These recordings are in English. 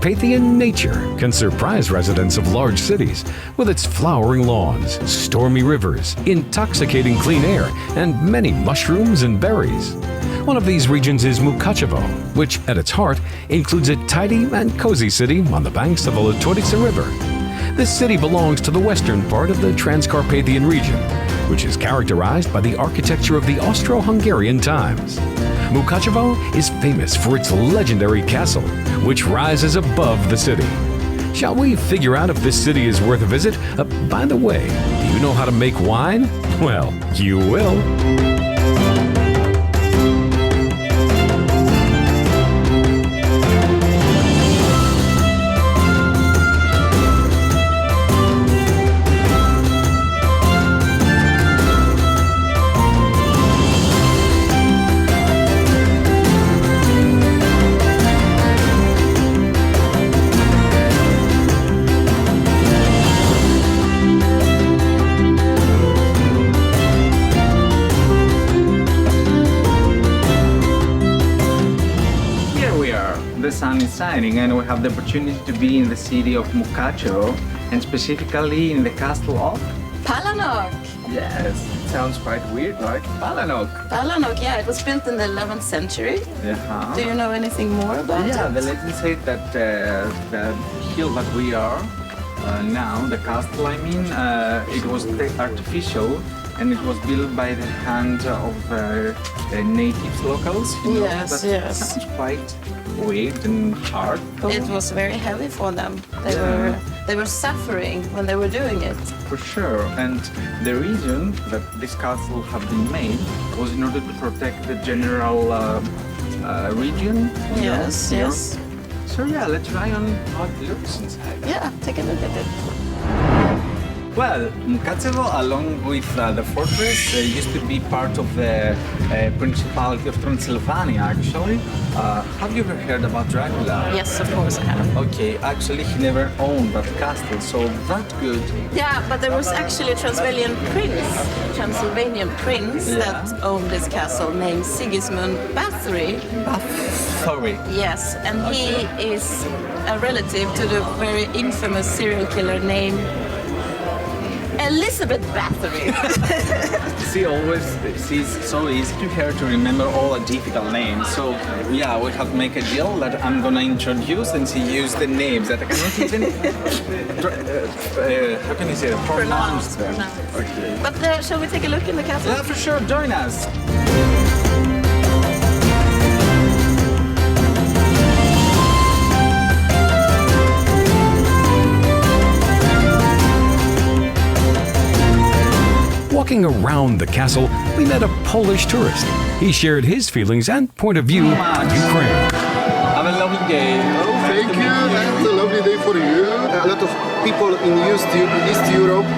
Carpathian nature can surprise residents of large cities with its flowering lawns, stormy rivers, intoxicating clean air, and many mushrooms and berries. One of these regions is Mukachevo, which at its heart includes a tidy and cozy city on the banks of the Litoudica River. This city belongs to the western part of the Transcarpathian region, which is characterized by the architecture of the Austro-Hungarian times. Mukachevo is famous for its legendary castle, which rises above the city. Shall we figure out if this city is worth a visit? By the way, do you know how to make wine? Well, you will. The sun is shining and we have the opportunity to be in the city of Mukachevo and specifically in the castle of Palanok! Yes, it sounds quite weird, like Palanok. Palanok, yeah, it was built in the 11th century. Yeah. Do you know anything more about it? Yeah, the legend says that the hill that we are now, the castle I mean, it was artificial and it was built by the hand of natives, locals. You know, Yes, that yes. sounds quite weird and hard. Though. It was very heavy for them. They were suffering when they were doing it. For sure, and the reason that this castle have been made was in order to protect the general region. Yes, you know? yes. So yeah, let's try on how it looks inside. Yeah, take a look at it. Well, Mukachevo, along with the fortress, used to be part of the Principality of Transylvania, actually. Have you ever heard about Dracula? Yes, of course I have. Okay, actually he never owned that castle, so that good. Yeah, but there was actually a Transylvanian prince that owned this castle named Sigismund Bathory. Sorry. Yes, and he is a relative to the very infamous serial killer named Elizabeth Bathory. It's so easy to her to remember all the difficult names. So yeah, we have make a deal that I'm gonna introduce and she use the names that I cannot even how can you say it? Pronounce them. Okay. But shall we take a look in the castle? Yeah, for sure. Join us. Walking around the castle, we met a Polish tourist. He shared his feelings and point of view on Ukraine. Have a lovely day. Thank you, and a lovely day for you. A lot of people in East Europe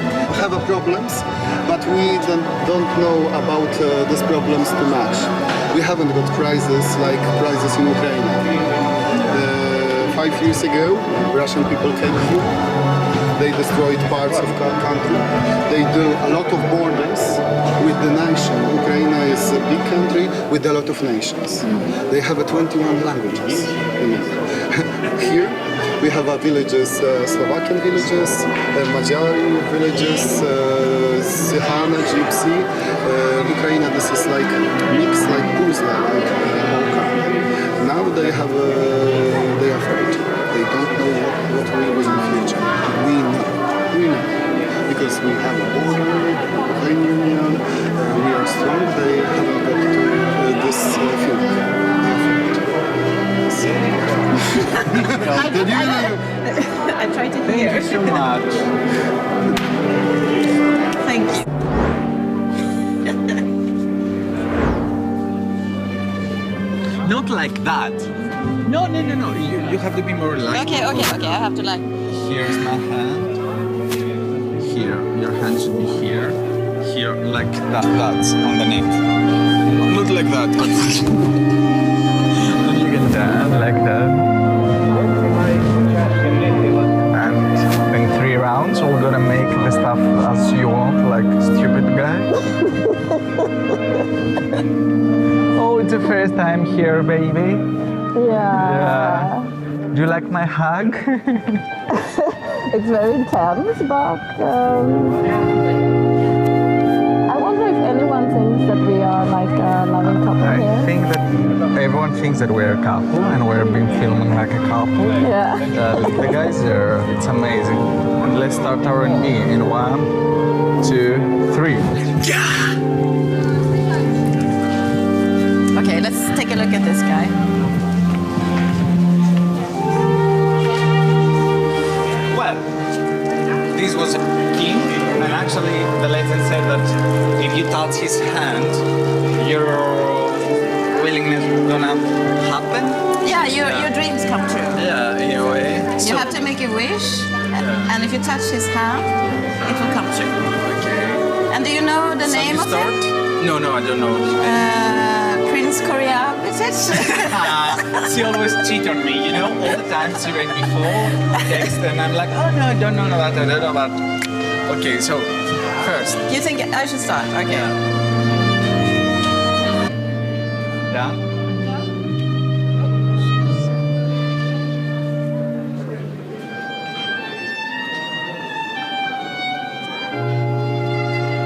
have problems, but we don't know about these problems too much. We haven't got crises like crisis in Ukraine. 5 years ago, Russian people came here. They destroyed parts of our country. They do a lot of borders with the nation. Ukraine is a big country with a lot of nations. They have 21 languages. Here we have villages, Slovakian villages, Magyari villages, Syhana, Gypsy. Ukraine, this is like mixed like puzzle, like Balkan. Now they are afraid. They don't know what will be in the future. We know. Because we have a border, European Union, we are strong, they haven't got this feeling. I try to hear. Thank you so much. Thank you. Not like that. No. You have to be more like. Okay. I have to like. Here's my hand. Here, your hand should be here. Here, like that. That's underneath. Not like that. Then you get that, like that. And in 3 rounds, we're gonna make the stuff as you want, like stupid guy. Oh, it's the first time here, baby. Yeah. Do you like my hug? It's very intense, but I wonder if anyone thinks that we are like a loving couple I here. think that everyone thinks that we're a couple and we're being filming like a couple. Yeah. The guys are, it's amazing. And let's start R&B in 1, 2, 3. Okay, let's take a look at this guy. Well, this was a king, and actually the legend said that if you touch his hand, your willingness is gonna happen. Yeah, your dreams come true. Yeah, in a way. You have to make a wish, and if you touch his hand, it will come true. Okay. And do you know the So name you of start? him? No, I don't know. Prince Korea, is it? She always cheat on me, you know, all the time she read before text, and I'm like, oh no, I don't know that, I don't know that. Okay, so first. You think I should start? Okay. Done.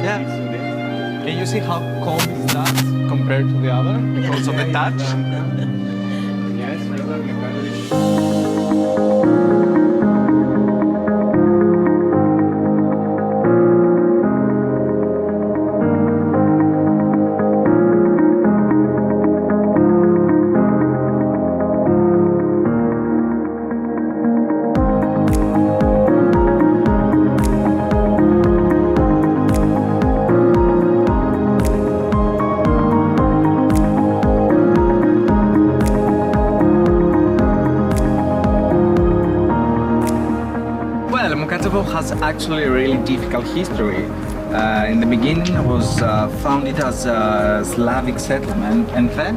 Yeah. Can you see how cold is that compared to the other? Because of the touch? Well, Mukachevo has actually a really difficult history. In the beginning, it was founded as a Slavic settlement, and then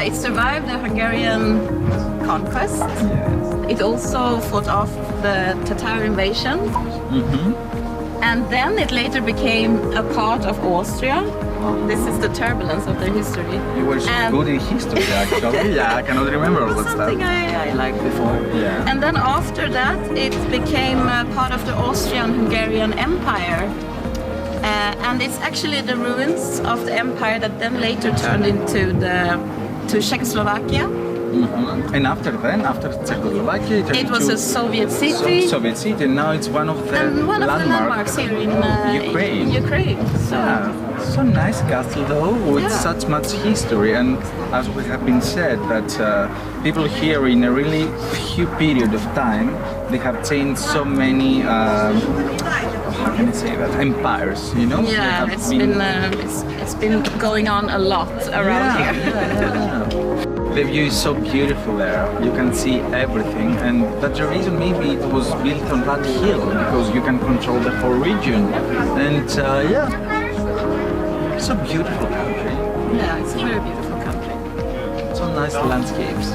It survived the Hungarian conquest. It also fought off the Tatar invasion. And then it later became a part of Austria. This is the turbulence of their history. you were so And- good in history, actually. Yeah, I cannot remember all that stuff. Something I liked before. Yeah. And then after that, it became part of the Austrian-Hungarian Empire. And it's actually the ruins of the empire that then later turned into to Czechoslovakia. And after Czechoslovakia, It was a Soviet city. Soviet city, and now it's one of the And one of the landmarks here in Ukraine. Ukraine. So So nice castle though, with Yeah. such much history, and as we have been said, that people here in a really few period of time, they have changed so many, how can I say that, empires, you know? They yeah, have it's been going on a lot around here. The view is so beautiful there. You can see everything, and that's the reason maybe it was built on that hill, because you can control the whole region. And it's a beautiful country. Yeah, it's a very beautiful country. So nice landscapes.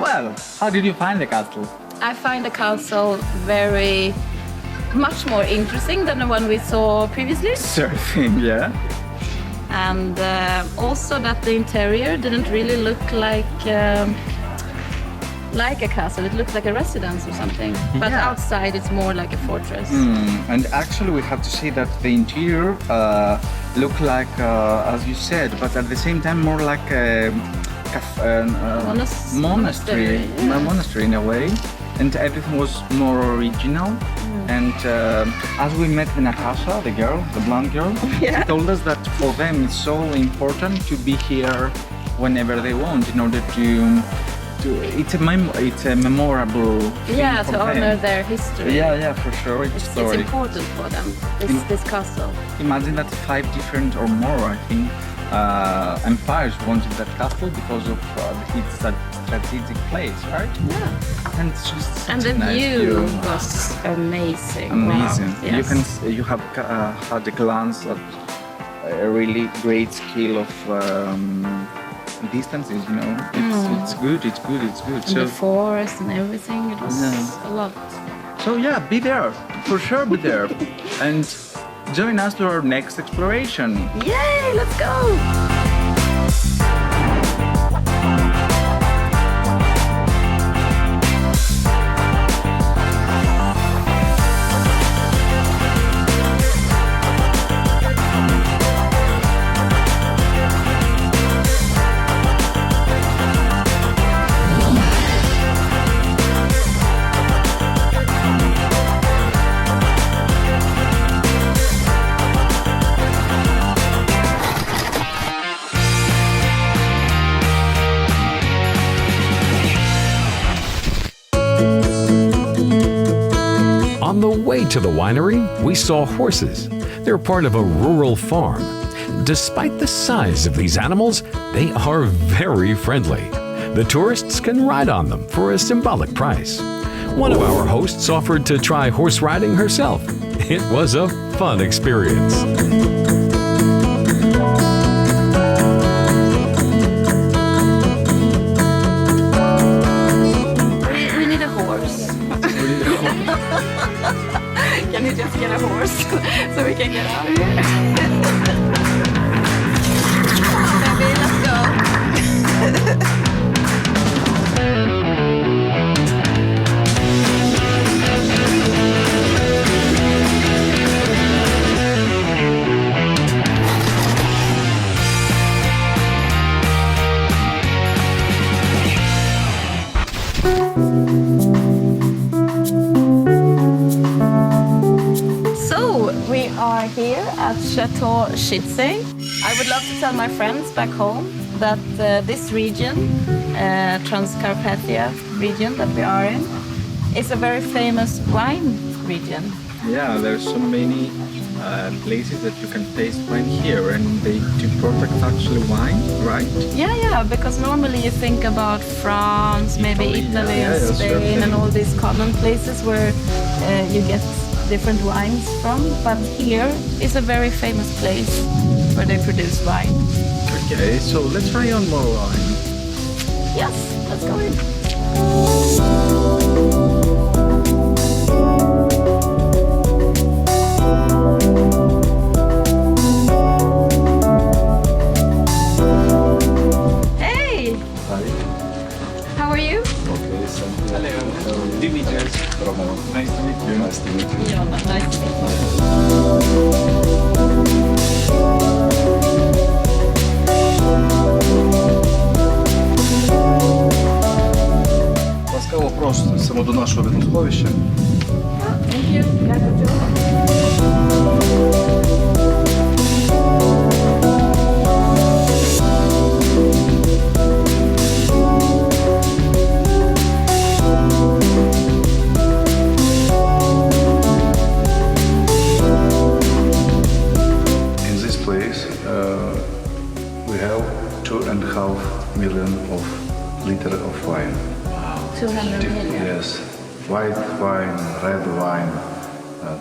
Well, how did you find the castle? I find the castle very much more interesting than the one we saw previously, Surfing, yeah. and also that the interior didn't really look like a castle. It looked like a residence or something. But Yeah. outside, it's more like a fortress. And actually, we have to say that the interior looked like, as you said, but at the same time more like a monastery, yeah. a monastery in a way, and everything was more original. And as we met Natasha, the girl, the blonde girl, Yeah. she told us that for them it's so important to be here whenever they want in order to it's a memorable thing Yeah, for to them. honor their history. Yeah, for sure, it's It's story. important for them, this castle. Imagine that 5 different or more, I think, empires wanted that castle because of its strategic place, right? Yeah. And it's just such And a the nice view was amazing. Amazing. Wow. Yes. You have had a glance at a really great skill of distances. It's good. It's good. It's good. And the forest and everything, it was a lot. So yeah, be there for sure. Be there, and join us to our next exploration. Yay, let's go! On the way to the winery, we saw horses. They're part of a rural farm. Despite the size of these animals, they are very friendly. The tourists can ride on them for a symbolic price. One of our hosts offered to try horse riding herself. It was a fun experience. We need a horse. Can you just get a horse so we can get out of here? Baby, let's go. We are here at Chateau Chizay. I would love to tell my friends back home that this region, Transcarpathia region that we are in, is a very famous wine region. Yeah, there's so many places that you can taste wine here, and they do product actually wine, right? Yeah, because normally you think about France, maybe Italy and Spain, and all these common places where you get different wines from, but here is a very famous place where they produce wine. Okay, so let's try on more wine. Yes, let's go in. Hey! How are you? Hello, Dimitris. Nice to meet you. Nice to meet you. Yeah, nice to meet you. Ласкаво просимо до нашого винословища. Thank you. Дякую. In this place we have 2.5 million of liter of wine. 200 million. Yes, white wine, red wine,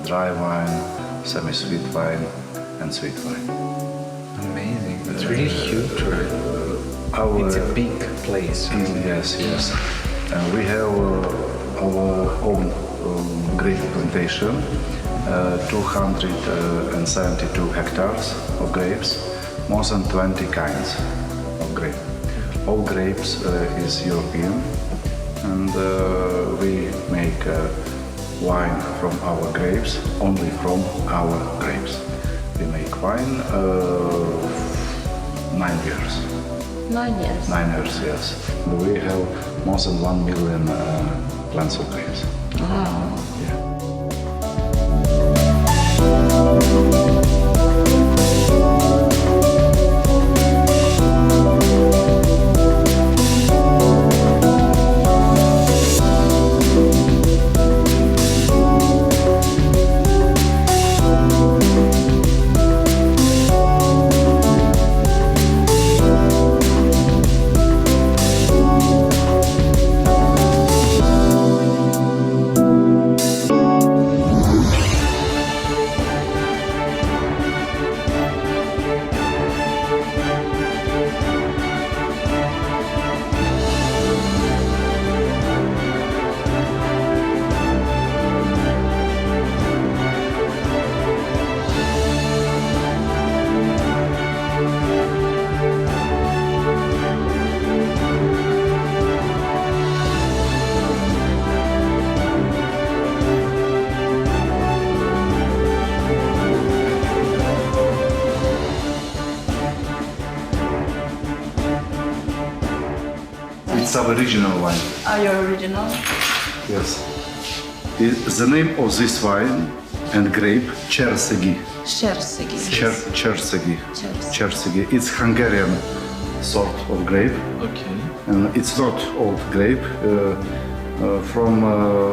dry wine, semi-sweet wine, and sweet wine. Amazing. It's really huge, right? It's a big place. Yes. And we have our own grape plantation, 272 hectares of grapes, more than 20 kinds of grape. All grapes is European, and we make wine from our grapes, only from our grapes. We make wine 9 years. 9 years. 9 years, yes. We have more than 1 million plants of grapes. Wow. Yeah. It's our original wine. Are your original? Yes. The name of this wine and grape, Chersegi. Chersegi. Chersegi. It's Hungarian sort of grape. Okay. And it's not old grape, from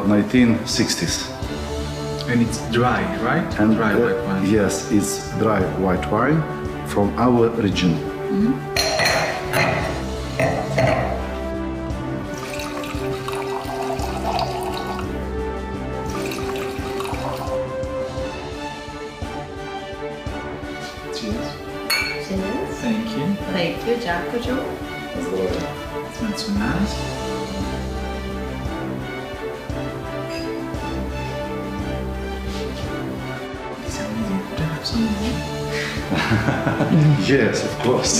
1960s. And it's dry, right? And dry white wine. yes, it's dry white wine from our region. Cheers. Cheers. Thank you. Thank you, Chateau. Smells so nice. It's amazing. Could I have some more? Yes, of course.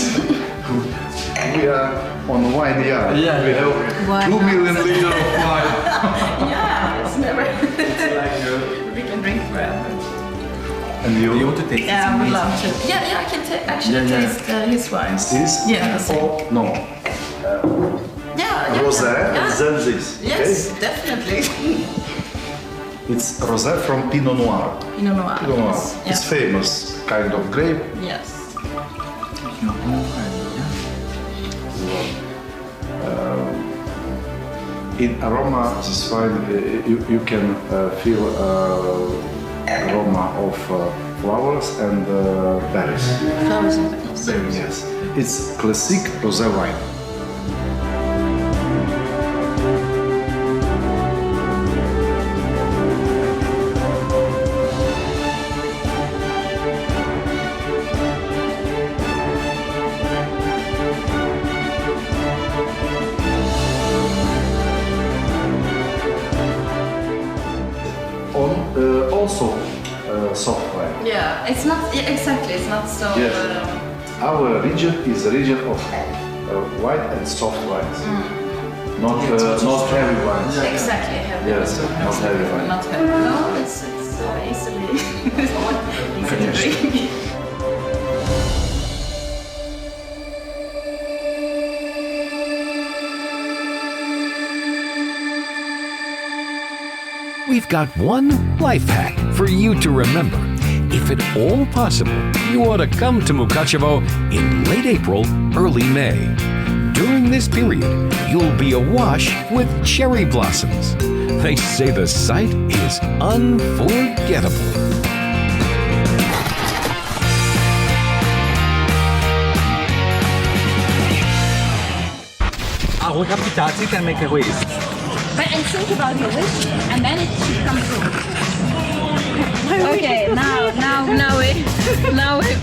We are on wine yard. Yeah, we yeah. have Why 2 not? million liters of wine. Yeah, it's never. Like We can drink forever. And you you? want to taste? Yeah, I would It's love to. Yeah, I can actually Yeah, yeah. taste his wine. This? Yeah, the same. Oh, no. Yeah, Rosé, yeah. then this. Yes, Okay? definitely. It's rosé from Pinot Noir. Pinot Noir. Pinot Noir. Yes. It's famous kind of grape. Yes. In aroma, this wine, you can feel aroma of flowers and berries. Flowers and berries. Berries, yes. It's classic rosé wine. Also soft wine. Yeah, it's not exactly. It's not so. Yes. Our region is a region of white and soft wines. Not heavy wines. Exactly. Heavy. Yes, not heavy wine. Not heavy. No, it's so easily easy to drink. We've got one life hack for you to remember. If at all possible, you ought to come to Mukachevo in late April, early May. During this period, you'll be awash with cherry blossoms. They say the sight is unforgettable. Our capitati can make a wish. But and think about your wish, and then it should come true. Okay, now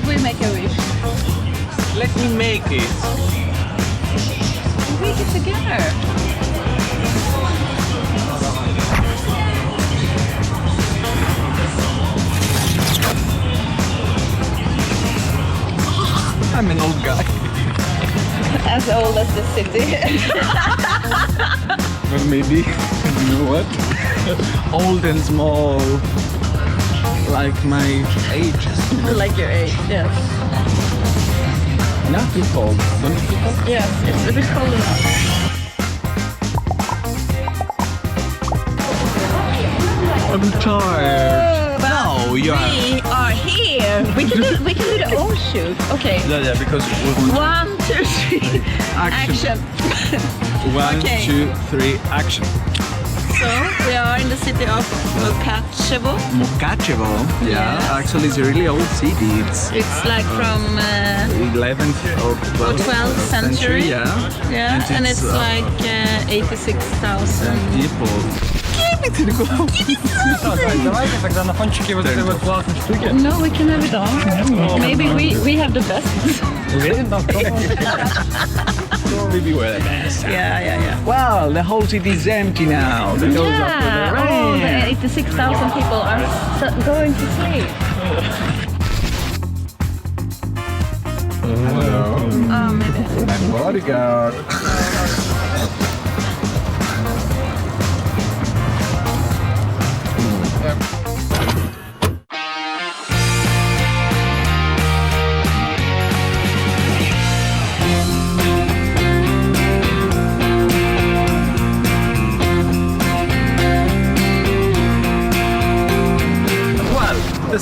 we make a wish. Let me make it. We make it together. I'm an old guy. As old as the city. Well, maybe, you know what? Old and small, like my age. Like your age, yes. Not too cold. Don't you feel cold? Yes, it's a bit cold enough. I'm tired. No, you are. We are here. We can do the own shoot. Okay. Yeah, because we want 1, 2, 3. Action. Action. 1, Okay. 2, 3, action. So we are in the city of Mukachevo. Mukachevo. Yeah, Yes. actually it's a really old city. It's like from 11th or 12th century. Yeah. And it's like 86,000. people. Give me to the go. Давайте тогда на фончике вот этой вот классной штуки. No, we can have it all. Maybe we have the best. Уверен, да, Maybe we're the best. Yeah. Well, the whole city is empty now because of Yeah, the all the rain. 86,000 people are going to sleep. Hello. Oh, maybe. My bodyguard.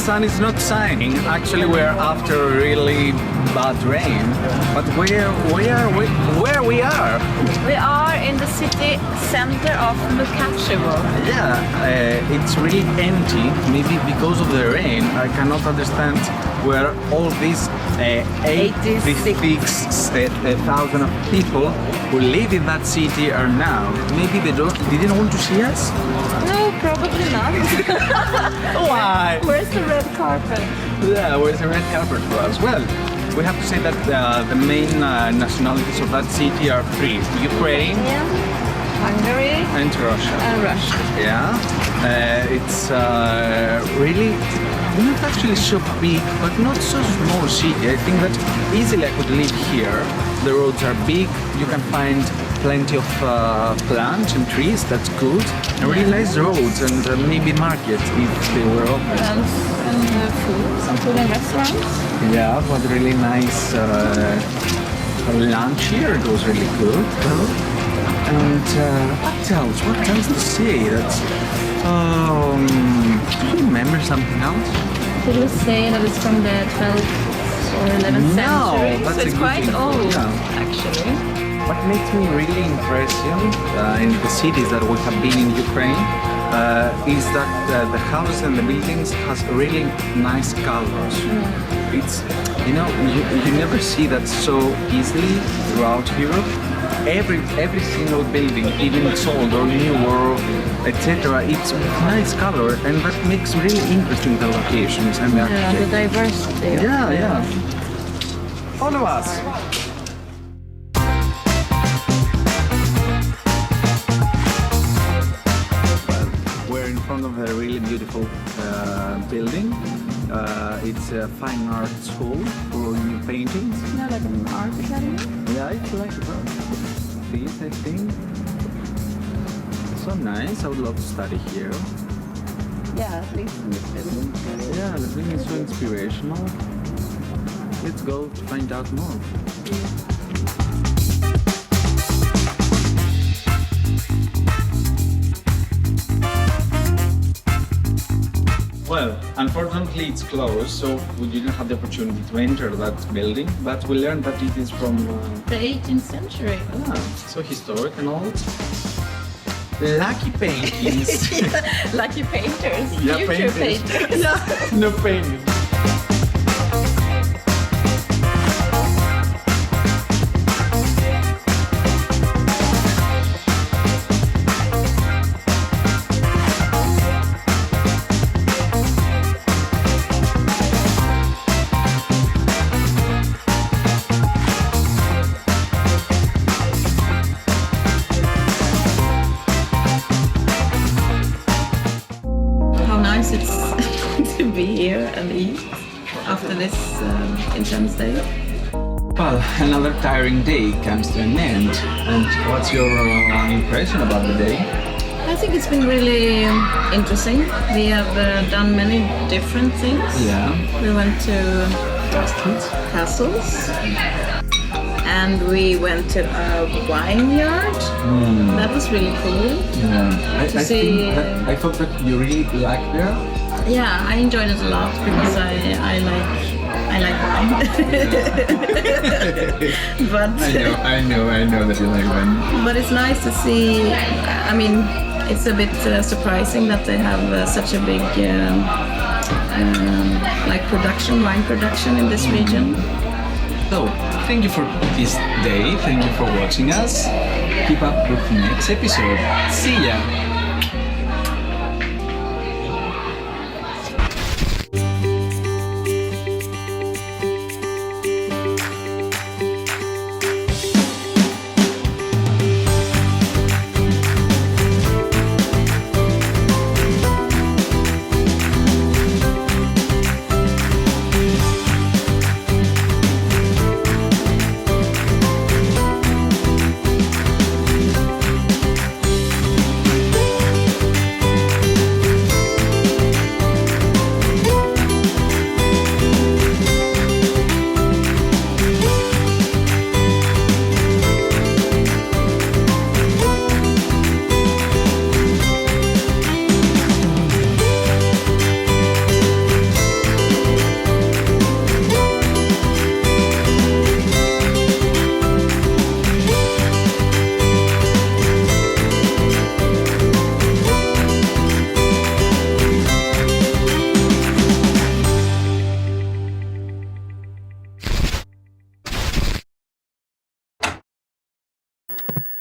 sun is not shining. Actually, we're after a really bad rain. But where we are? We are in the city center of Mukachevo. Yeah, it's really empty. Maybe because of the rain, I cannot understand where all these 86,000 of people who live in that city are now. Maybe they didn't want to see us? No, probably not. Why? Where's the red carpet? Yeah, where's the red carpet for us? Well, we have to say that the main nationalities of that city are three: Ukraine, Hungary, and Russia. Russia. Yeah, it's really not actually so big, but not so small city. I think that easily I could live here. The roads are big. You can find plenty of plants and trees. That's good. And really nice roads and maybe markets if they were open. And food, some food and restaurants. Yeah, but really nice lunch here. It was really good. And what else? What else to say? That's do you remember something else? Did we say that it's from the 12th or 11th century? That's So it's a good quite info, old, yeah. actually. What makes me really impressed in the cities that we have been in Ukraine is that the houses and the buildings has really nice colors. It's you never see that so easily throughout Europe. Every single building, even it's old or new or etc., it's nice color, and that makes really interesting the locations and the The architecture. diversity. Yeah. Follow us. We're in front of a really beautiful building. It's a fine art school for new paintings. Yeah, like an art academy. Yeah, it's like this, I think. So nice. I would love to study here. Yeah, at least in this building. Yeah, the building is so inspirational. Let's go to find out more. Well, unfortunately it's closed, so we didn't have the opportunity to enter that building, but we learned that it is from The 18th century. so historic and all. Lucky paintings. Lucky painters. Yeah, Future painters. painters. Yeah, no paintings. It's to be here and eat after this intense day. Well, another tiring day comes to an end. And what's your impression about the day? I think it's been really interesting. We have done many different things. Yeah. We went to castles. And we went to a vineyard. That was really cool. Yeah. To see. I thought that you really liked there. Yeah, I enjoyed it a lot because I like wine. But I know that you like wine. But it's nice to see. I mean, it's a bit surprising that they have such a big wine production in this region. So, thank you for this day. Thank you for watching us. Keep up with the next episode. See ya.